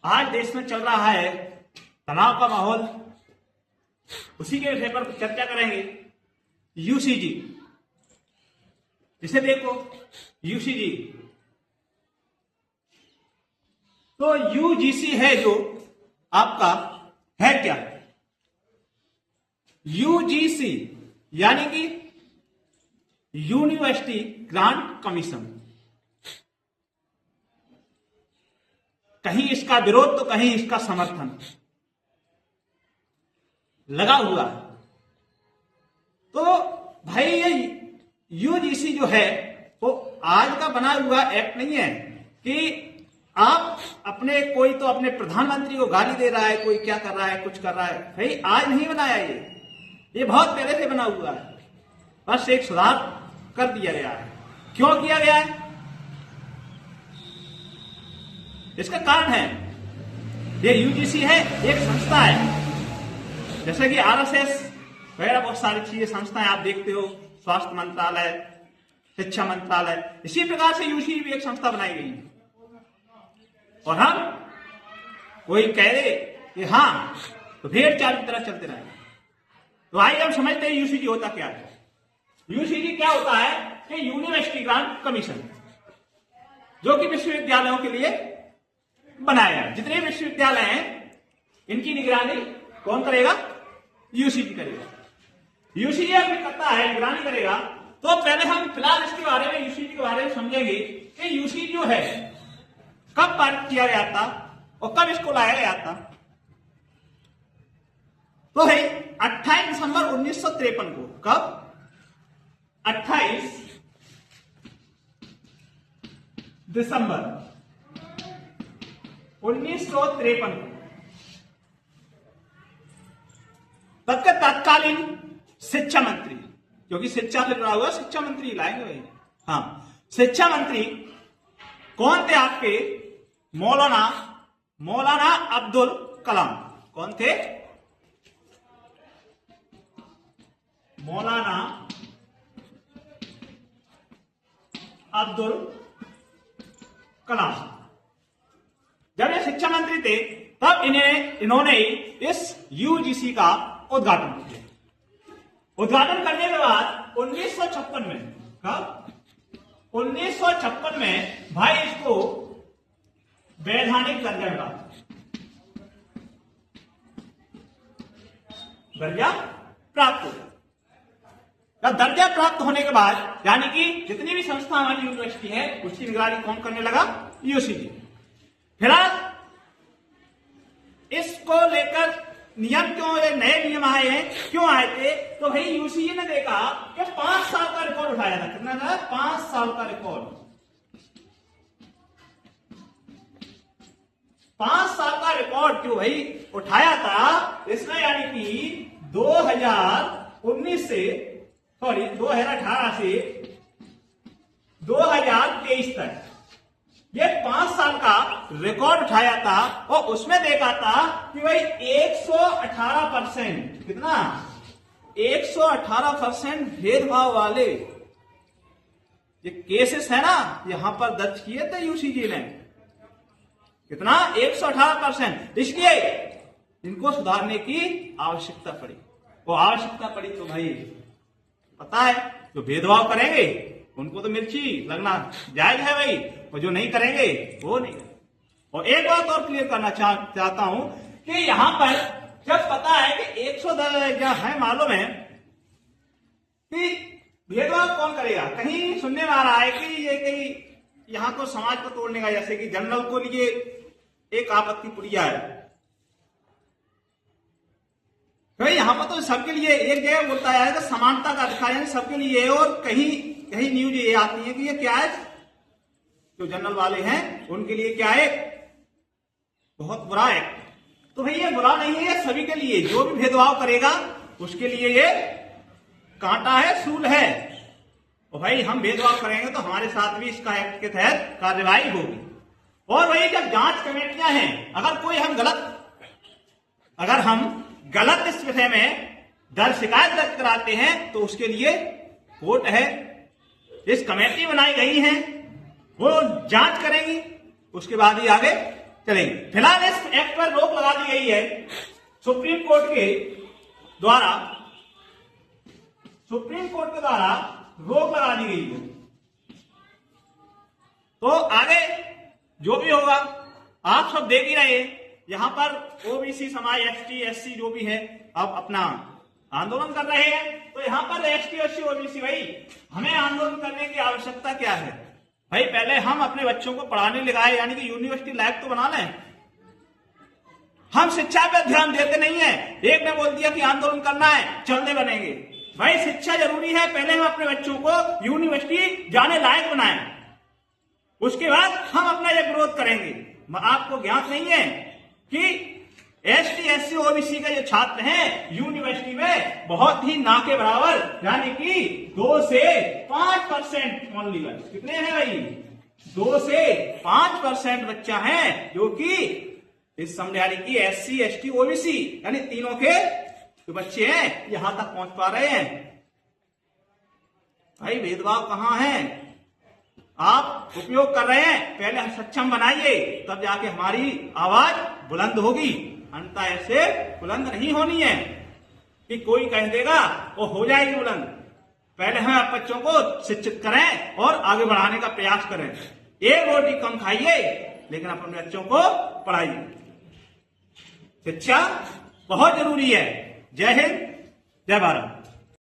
आज देश में चल रहा है तनाव का माहौल, उसी के विषय पर चर्चा करेंगे। यूसीजी, इसे देखो यूसीजी, तो यूजीसी है जो आपका है क्या? यूजीसी यानी कि यूनिवर्सिटी ग्रांट कमीशन। कहीं इसका विरोध तो कहीं इसका समर्थन लगा हुआ है। तो भाई ये यूजीसी जो है वो आज का बना हुआ एक्ट नहीं है कि आप अपने कोई तो अपने प्रधानमंत्री को गाली दे रहा है, कोई क्या कर रहा है, कुछ कर रहा है। भाई आज नहीं बनाया ये बहुत पहले से बना हुआ है, बस एक सुधार कर दिया गया है। क्यों किया गया है? इसका कारण है ये यूजीसी है, एक संस्था है, जैसे कि आरएसएस वगैरह बहुत सारी चीजें संस्थाएं आप देखते हो, स्वास्थ्य मंत्रालय, शिक्षा मंत्रालय, इसी प्रकार से यूजीसी भी एक संस्था बनाई गई है। और हम कोई कह दे कि हाँ तो भेड़ चाल की तरह चलते रहे। तो आइए हम समझते हैं यूजीसी होता क्या है। यूजीसी क्या होता है कि यूनिवर्सिटी ग्रांट कमीशन, जो कि विश्वविद्यालयों के लिए बनाया है। जितने विश्वविद्यालय हैं इनकी निगरानी कौन करेगा? यूजीसी करेगा। यूजीसी अगर करता है, निगरानी करेगा, तो पहले हम फिलहाल इसके बारे में, यूजीसी के बारे में समझेंगे कि यूजीसी जो है कब पारित किया गया था और कब इसको लाया गया था। तो है 28 दिसंबर 1953 को। कब? 28 दिसंबर 1953 को। तब के तत्कालीन शिक्षा मंत्री, क्योंकि शिक्षा से जुड़ा हुआ शिक्षा मंत्री लाएंगे भाई। हाँ, शिक्षा मंत्री कौन थे आपके? मौलाना अब्दुल कलाम। कौन थे? मौलाना अब्दुल कलाम। जब ये शिक्षा मंत्री थे तब इन्होंने इस यूजीसी का उद्घाटन किया। उद्घाटन करने के बाद 1956 में, कब? 1956 में भाई इसको वैधानिक दर्जा मिला। दर्जा प्राप्त हो गया। दर्जा प्राप्त होने के बाद यानी कि जितनी भी संस्था हमारी यूनिवर्सिटी है उसकी निगरानी कौन करने लगा? यूजीसी। फिलहाल इसको लेकर नियम क्यों, नए नियम आए हैं, क्यों आए थे? तो भाई यूजीसी ने देखा कि 5 साल का रिकॉर्ड उठाया था। कितना था? 5 साल का रिकॉर्ड। 5 साल का रिकॉर्ड जो भाई उठाया था इसने, यानी कि 2018 से 2023 तक ये 5 साल का रिकॉर्ड उठाया था और उसमें देखा था कि भाई 118%, कितना? 118% भेदभाव वाले ये केसेस है ना, यहां पर दर्ज किए थे यूजीसी ने। कितना? 118%। इसलिए इनको सुधारने की आवश्यकता पड़ी। वो आवश्यकता पड़ी तो भाई पता है जो भेदभाव करेंगे उनको तो मिर्ची लगना जायज है भाई, और जो नहीं करेंगे वो नहीं। और एक बात और क्लियर करना चाहता हूं कि यहां पर जब पता है कि 110 है, मालूम है कि भेदभाव कौन करेगा। कहीं सुनने में आ रहा है कि ये कहीं यहां तो समाज को तोड़ने का, जैसे कि जनरल को लिए एक आपत्ति पुरिया है। भाई यहां पर तो सबके लिए एक जगह बोलता है कि समानता का अधिकार यानी सबके लिए, और कहीं कहीं न्यूज ये आती है कि ये क्या है, जो जनरल वाले हैं उनके लिए क्या है, बहुत बुरा है। तो भाई ये बुरा नहीं है, सभी के लिए, जो भी भेदभाव करेगा उसके लिए ये कांटा है, सूल है। और भाई हम भेदभाव करेंगे तो हमारे साथ भी इसका एक्ट के तहत कार्रवाई होगी। और वही जब जांच कमेटियां हैं, अगर हम गलत इस विषय में शिकायत दर्ज कराते हैं तो उसके लिए कोर्ट है, इस कमेटी बनाई गई है, वो जांच करेंगी, उसके बाद ही आगे चलेंगे। फिलहाल इस एक्ट पर रोक लगा दी गई है सुप्रीम कोर्ट के द्वारा रोक लगा दी गई है। तो आगे जो भी होगा आप सब देख ही रहे, यहां पर ओबीसी समाज, एसटी एससी जो भी है अब अपना आंदोलन कर रहे हैं। तो यहां पर एसटी एससी ओबीसी, भाई हमें आंदोलन करने की आवश्यकता क्या है? भाई पहले हम अपने बच्चों को पढ़ाने लिखाए, यानी कि यूनिवर्सिटी लायक तो बना लें। हम शिक्षा पे ध्यान देते नहीं है। एक ने बोल दिया कि आंदोलन करना है, चलने बनेंगे। भाई शिक्षा जरूरी है, पहले हम अपने बच्चों को यूनिवर्सिटी जाने लायक बनाएं, उसके बाद हम अपना यह विरोध करेंगे। आपको ज्ञात नहीं है कि एसटी एससी ओबीसी के जो छात्र हैं यूनिवर्सिटी में बहुत ही ना के बराबर, यानी कि 2 से 5% ओनली, कितने हैं भाई? 2 से 5% बच्चा है जो कि इस समझ, यानी कि एससी एसटी ओबीसी यानी तीनों के जो बच्चे हैं यहां तक पहुंच पा रहे हैं। भाई भेदभाव कहां है? आप उपयोग कर रहे हैं, पहले हम सक्षम बनाइए, तब जाके हमारी आवाज बुलंद होगी। अन्यथा ऐसे बुलंद नहीं होनी है कि कोई कह देगा वो हो जाएगी बुलंद। पहले हम आप बच्चों को शिक्षित करें और आगे बढ़ाने का प्रयास करें। एक रोटी कम खाइए लेकिन अपने बच्चों को पढ़ाइए। शिक्षा बहुत जरूरी है। जय हिंद, जय भारत।